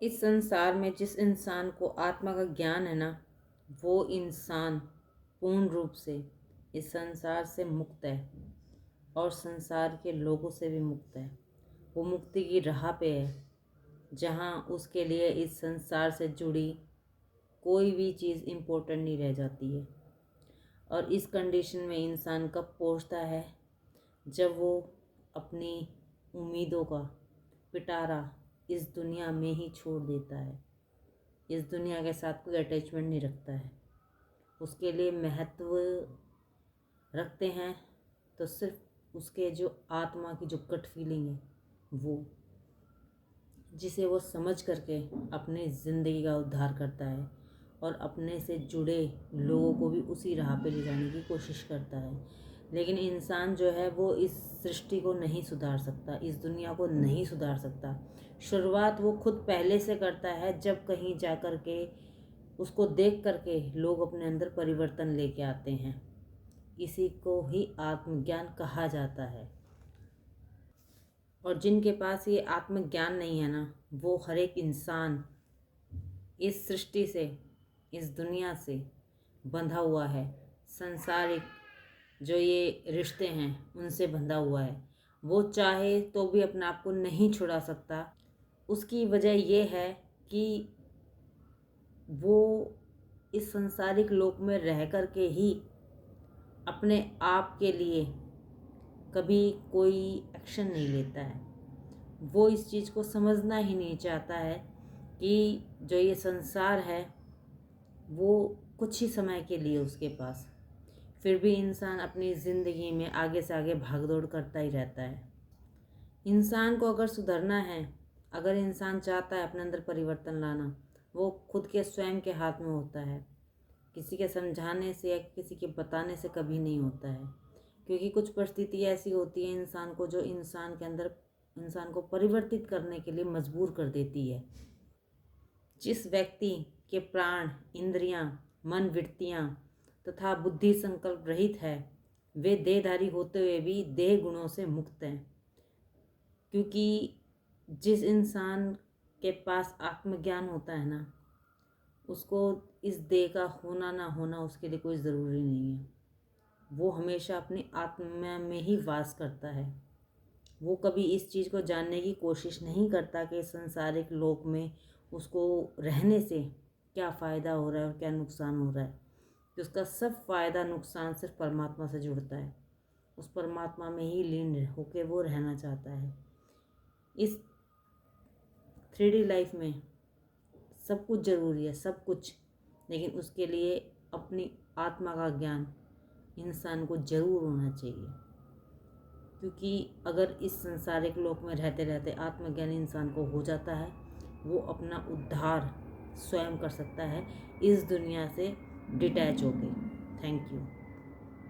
इस संसार में जिस इंसान को आत्मा का ज्ञान है ना, वो इंसान पूर्ण रूप से इस संसार से मुक्त है और संसार के लोगों से भी मुक्त है। वो मुक्ति की राह पे है, जहाँ उसके लिए इस संसार से जुड़ी कोई भी चीज़ इम्पोर्टेंट नहीं रह जाती है। और इस कंडीशन में इंसान कब पहुँचता है, जब वो अपनी उम्मीदों का पिटारा इस दुनिया में ही छोड़ देता है, इस दुनिया के साथ कोई अटैचमेंट नहीं रखता है। उसके लिए महत्व रखते हैं तो सिर्फ उसके जो आत्मा की जो गट फीलिंग है, वो जिसे वो समझ करके अपनी ज़िंदगी का उद्धार करता है और अपने से जुड़े लोगों को भी उसी राह पे ले जाने की कोशिश करता है। लेकिन इंसान जो है वो इस सृष्टि को नहीं सुधार सकता, इस दुनिया को नहीं सुधार सकता। शुरुआत वो खुद पहले से करता है, जब कहीं जा कर के उसको देख करके लोग अपने अंदर परिवर्तन लेके आते हैं। इसी को ही आत्मज्ञान कहा जाता है। और जिनके पास ये आत्मज्ञान नहीं है ना, वो हर एक इंसान इस सृष्टि से, इस दुनिया से बंधा हुआ है। संसारिक जो ये रिश्ते हैं उनसे बंधा हुआ है। वो चाहे तो भी अपने आप को नहीं छुड़ा सकता। उसकी वजह ये है कि वो इस संसारिक लोक में रह कर के ही अपने आप के लिए कभी कोई एक्शन नहीं लेता है। वो इस चीज़ को समझना ही नहीं चाहता है कि जो ये संसार है वो कुछ ही समय के लिए उसके पास। फिर भी इंसान अपनी ज़िंदगी में आगे से आगे भागदौड़ करता ही रहता है। इंसान को अगर सुधरना है, अगर इंसान चाहता है अपने अंदर परिवर्तन लाना, वो खुद के स्वयं के हाथ में होता है। किसी के समझाने से या किसी के बताने से कभी नहीं होता है। क्योंकि कुछ परिस्थिति ऐसी होती है इंसान को, जो इंसान के अंदर इंसान को परिवर्तित करने के लिए मजबूर कर देती है। जिस व्यक्ति के प्राण, इंद्रियां, मन, वृत्तियां तथा बुद्धि संकल्प रहित है, वे देहधारी होते हुए भी देह गुणों से मुक्त हैं। क्योंकि जिस इंसान के पास आत्मज्ञान होता है ना, उसको इस देह का होना ना होना उसके लिए कोई ज़रूरी नहीं है। वो हमेशा अपनी आत्मा में ही वास करता है। वो कभी इस चीज़ को जानने की कोशिश नहीं करता कि संसारिक लोक में उसको रहने से क्या फ़ायदा हो रहा है और क्या नुकसान हो रहा है। कि उसका सब फ़ायदा नुकसान सिर्फ परमात्मा से जुड़ता है। उस परमात्मा में ही लीन होकर वो रहना चाहता है। इस 3D लाइफ में सब कुछ ज़रूरी है, सब कुछ, लेकिन उसके लिए अपनी आत्मा का ज्ञान इंसान को ज़रूर होना चाहिए। क्योंकि अगर इस संसारिक लोक में रहते रहते आत्मज्ञान इंसान को हो जाता है, वो अपना उद्धार स्वयं कर सकता है इस दुनिया से डिटैच होके। Thank you.